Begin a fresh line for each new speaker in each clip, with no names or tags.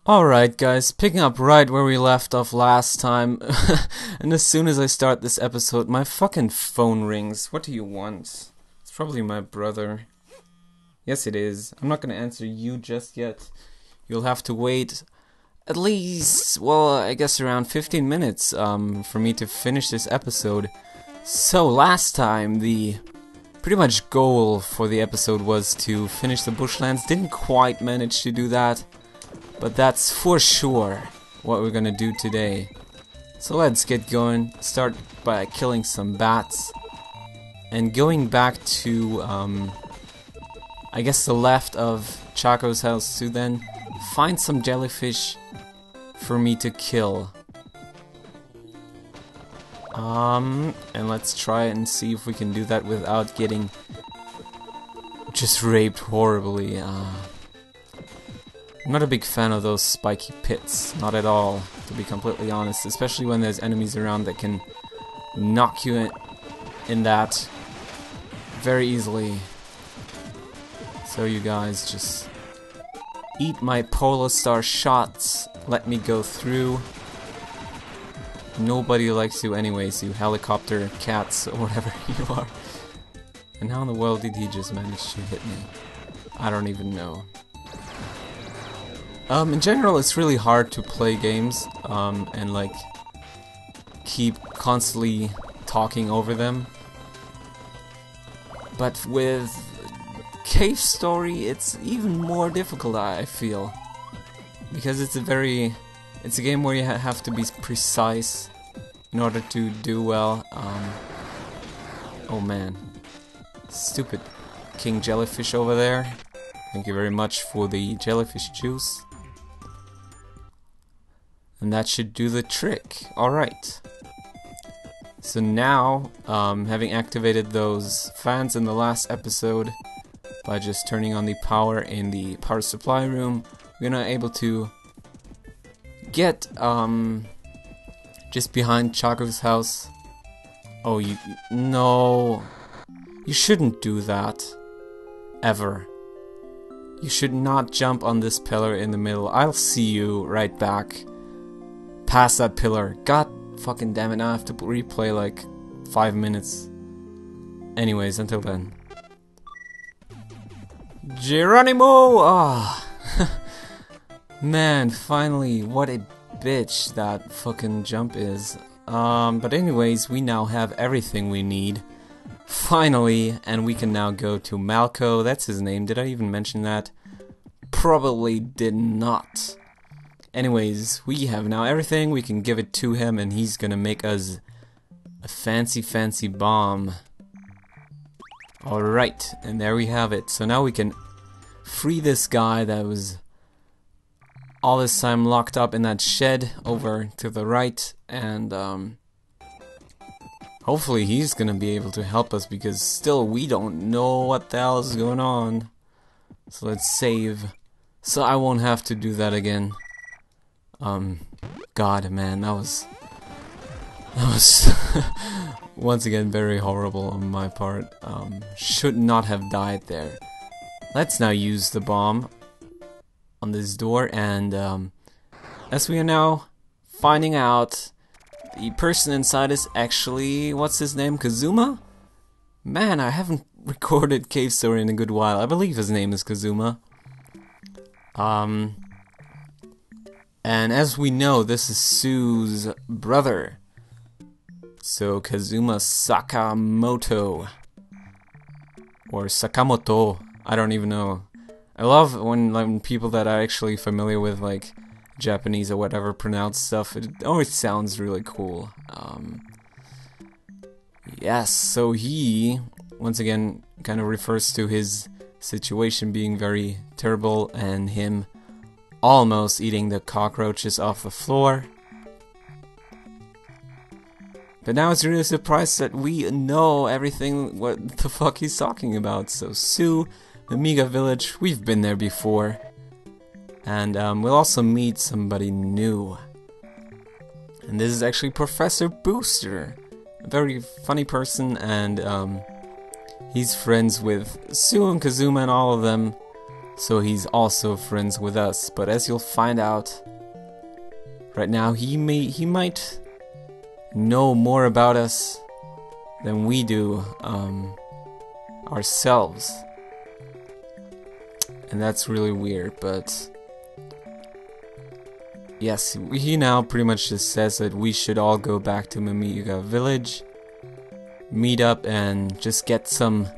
Alright guys, picking up right where we left off last time, and as soon as I start this episode, my fucking phone rings. What do you want? It's probably my brother. Yes it is. I'm not gonna answer you just yet. You'll have to wait at least, well, I guess around 15 minutes for me to finish this episode. So last time, the pretty much goal for the episode was to finish the Bushlands. Didn't quite manage to do that. But that's for sure what we're gonna do today. So let's get going. Start by killing some bats. And going back to, I guess the left of Chaco's house to then find some jellyfish for me to kill. And let's try and see if we can do that without getting just raped horribly. I'm not a big fan of those spiky pits, not at all, to be completely honest, especially when there's enemies around that can knock you in that very easily. So you guys just eat my Polar Star shots, let me go through. Nobody likes you anyways, you helicopter cats or whatever you are. And how in the world did he just manage to hit me? I don't even know. In general, it's really hard to play games, and like, keep constantly talking over them. But with Cave Story, it's even more difficult, I feel. Because it's a game where you have to be precise in order to do well. Oh man. Stupid king jellyfish over there. Thank you very much for the jellyfish juice. And that should do the trick. Alright. So now, having activated those fans in the last episode by just turning on the power in the power supply room, we're now able to get just behind Chaco's house. Oh, no. You shouldn't do that. Ever. You should not jump on this pillar in the middle. I'll see you right back. Past that pillar. God fucking damn it, now I have to replay like 5 minutes. Anyways, until then. Geronimo! Ah, man, finally, what a bitch that fucking jump is. But anyways, we now have everything we need. Finally, and we can now go to Malco. That's his name. Did I even mention that? Probably did not. Anyways, we have now everything, we can give it to him and he's gonna make us a fancy bomb. Alright, and there we have it. So now we can free this guy that was all this time locked up in that shed over to the right, and hopefully he's gonna be able to help us because still we don't know what the hell is going on. So let's save so I won't have to do that again. God, man, that was once again very horrible on my part. Should not have died there. Let's now use the bomb on this door, and as we are now finding out, the person inside is actually, what's his name, Kazuma? Man, I haven't recorded Cave Story in a good while. I believe his name is Kazuma. And as we know, this is Sue's brother. So Kazuma Sakamoto. Or Sakamoto. I don't even know. I love when people that are actually familiar with like Japanese or whatever pronounce stuff. It always sounds really cool. Yes, so he, once again, kind of refers to his situation being very terrible and him almost eating the cockroaches off the floor. But now it's really a surprise that we know everything what the fuck he's talking about. So Sue, the Miga village, we've been there before. And we'll also meet somebody new. And this is actually Professor Booster. A very funny person, and he's friends with Sue and Kazuma and all of them. so he's also friends with us. But as you'll find out right now, he might know more about us than we do ourselves, and that's really weird. But yes, he now pretty much just says that we should all go back to Mimiga Village, meet up, and just get some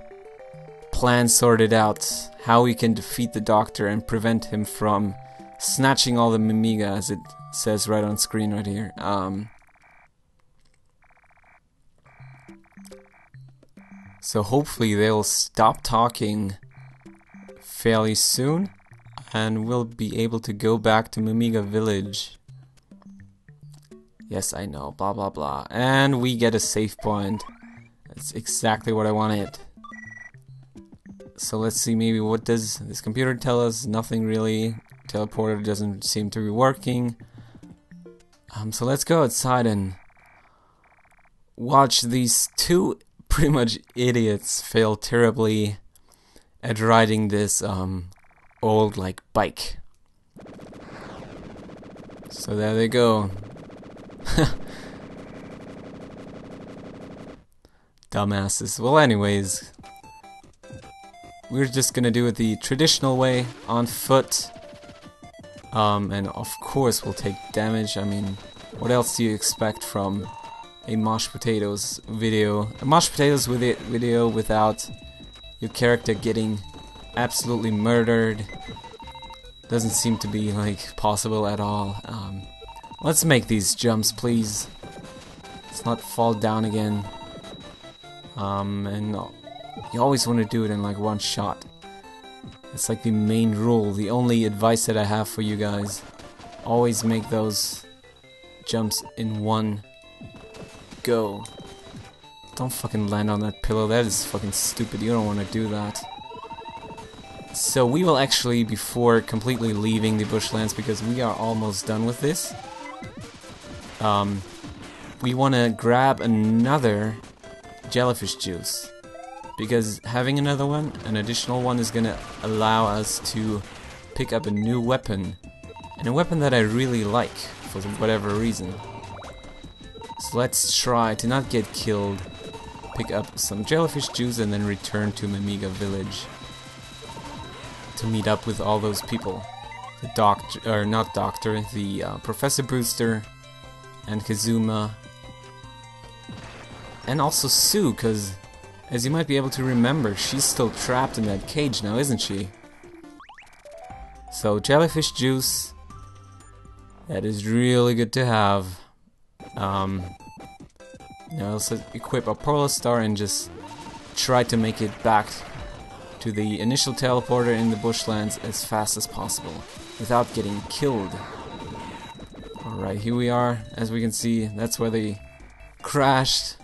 plans sorted out, how we can defeat the Doctor and prevent him from snatching all the Mimiga, as it says right on screen right here. So hopefully they'll stop talking fairly soon, and we'll be able to go back to Mimiga Village. Yes, I know, blah blah blah. And we get a save point. That's exactly what I wanted. So let's see, maybe what does this computer tell us? Nothing really. Teleporter doesn't seem to be working. So let's go outside and watch these two pretty much idiots fail terribly at riding this old like bike. So there they go. Dumbasses. Well, anyways, we're just gonna do it the traditional way, on foot. And of course we'll take damage. I mean, what else do you expect from a Mosh Potatoes video? A Mosh Potatoes video without your character getting absolutely murdered doesn't seem to be like possible at all. Let's make these jumps, please. Let's not fall down again. And you always want to do it in like one shot. It's like the main rule, the only advice that I have for you guys. Always make those jumps in one go. Don't fucking land on that pillow, that is fucking stupid, you don't want to do that. So we will actually, before completely leaving the Bushlands, because we are almost done with this, we want to grab another jellyfish juice. Because having another one, an additional one, is gonna allow us to pick up a new weapon. And a weapon that I really like, for whatever reason. So let's try to not get killed, pick up some jellyfish juice, and then return to Mimiga Village to meet up with all those people. The doctor, or not doctor, the Professor Brewster, and Kazuma. And also Sue, because as you might be able to remember, she's still trapped in that cage now, isn't she? So, jellyfish juice, that is really good to have. Now let's equip our Polar Star and just try to make it back to the initial teleporter in the Bushlands as fast as possible, without getting killed. Alright, here we are. As we can see, that's where they crashed.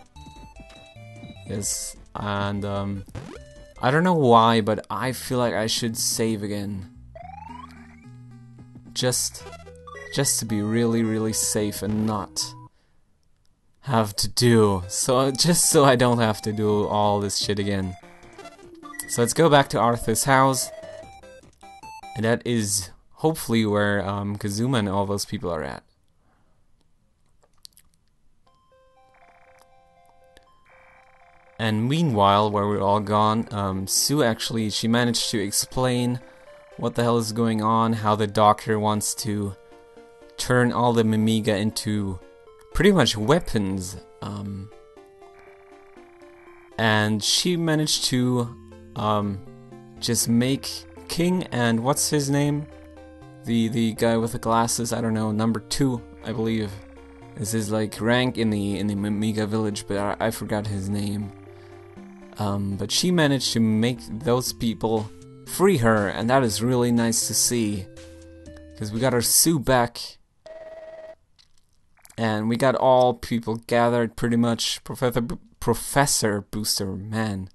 Yes. And I don't know why, but I feel like I should save again. Just to be really safe and not have to do. So just so I don't have to do all this shit again. So let's go back to Arthur's house. And that is hopefully where Kazuma and all those people are at. And meanwhile, while we're all gone, Sue actually, she managed to explain what the hell is going on, how the Doctor wants to turn all the Mimiga into pretty much weapons. And she managed to just make King and what's his name? The guy with the glasses, I don't know, number 2, I believe, is his like rank in the Mimiga Village, but I forgot his name. But she managed to make those people free her, and that is really nice to see. Because we got our Sue back, and we got all people gathered pretty much. Professor Booster, man.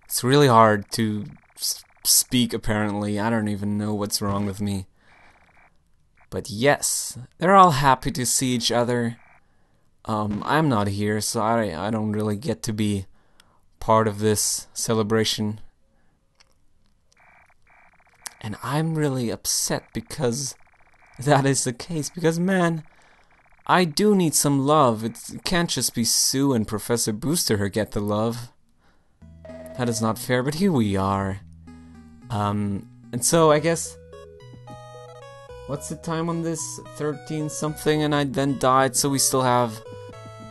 It's really hard to speak apparently, I don't even know what's wrong with me. But yes, they're all happy to see each other. I'm not here, so I don't really get to be part of this celebration. And I'm really upset because that is the case. Because, man, I do need some love. It can't just be Sue and Professor Booster who get the love. That is not fair, but here we are. And so I guess... What's the time on this? 13 something, and I then died, so we still have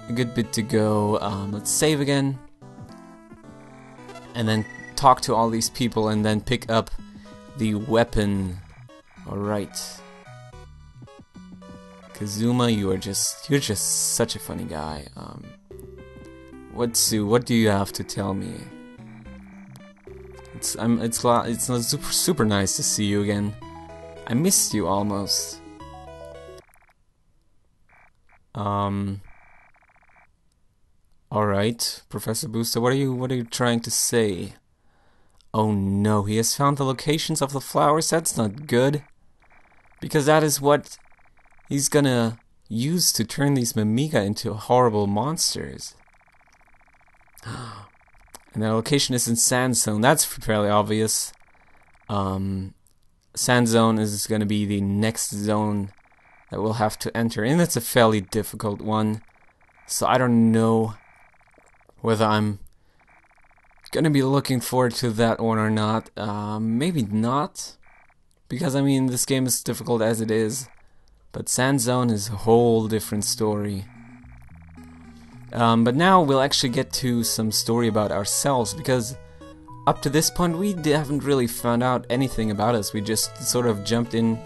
a good bit to go. Let's save again. And then talk to all these people and then pick up the weapon. Alright. Kazuma, you're just such a funny guy. What do you have to tell me? It's super nice to see you again. I missed you almost. Alright, Professor Booster, what are you trying to say? Oh no, he has found the locations of the flowers. That's not good. Because that is what he's gonna use to turn these Mimiga into horrible monsters. And their location is in Sand Zone. That's fairly obvious. Sand Zone is going to be the next zone that we'll have to enter, and it's a fairly difficult one. So I don't know whether I'm going to be looking forward to that one or not. Maybe not, because I mean this game is difficult as it is. But Sand Zone is a whole different story. But now we'll actually get to some story about ourselves, because up to this point we haven't really found out anything about us. We just sort of jumped in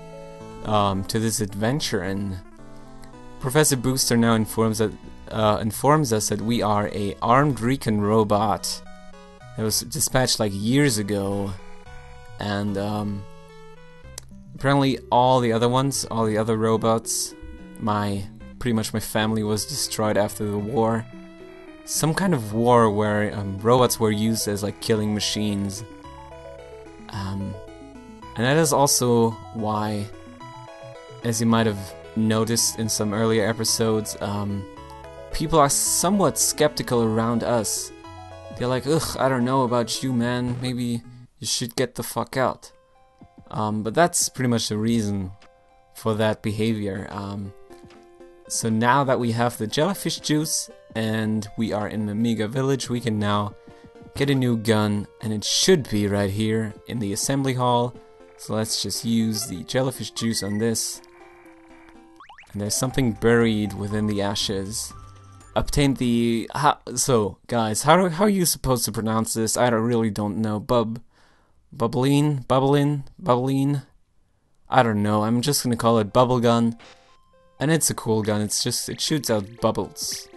to this adventure, and Professor Booster now informs us that we are a armed recon robot that was dispatched like years ago, and apparently all the other robots, pretty much my family was destroyed after the war. Some kind of war where robots were used as like killing machines. And that is also why, as you might have noticed in some earlier episodes, people are somewhat skeptical around us. They're like, ugh, I don't know about you, man, maybe you should get the fuck out. But that's pretty much the reason for that behavior. So now that we have the jellyfish juice and we are in Mimiga Village, we can now get a new gun, and it should be right here in the assembly hall. So let's just use the jellyfish juice on this. And there's something buried within the ashes. Obtain the... So, guys, how are you supposed to pronounce this? I really don't know. Bubbling? I don't know. I'm just gonna call it Bubble Gun. And it's a cool gun. It shoots out bubbles.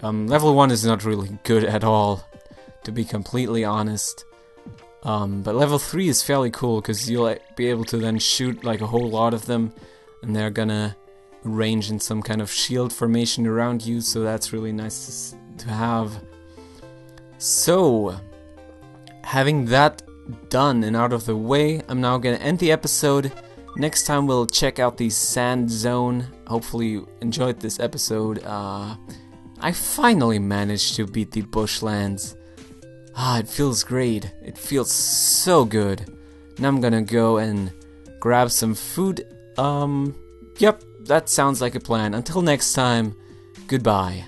Level 1 is not really good at all, to be completely honest. But level 3 is fairly cool, because you'll be able to then shoot like a whole lot of them, and they're gonna range in some kind of shield formation around you, so that's really nice to have. So, having that done and out of the way, I'm now gonna end the episode. Next time we'll check out the Sand Zone. Hopefully you enjoyed this episode. I finally managed to beat the Bushlands. It feels great. It feels so good. Now I'm gonna go and grab some food. Yep, that sounds like a plan. Until next time, goodbye.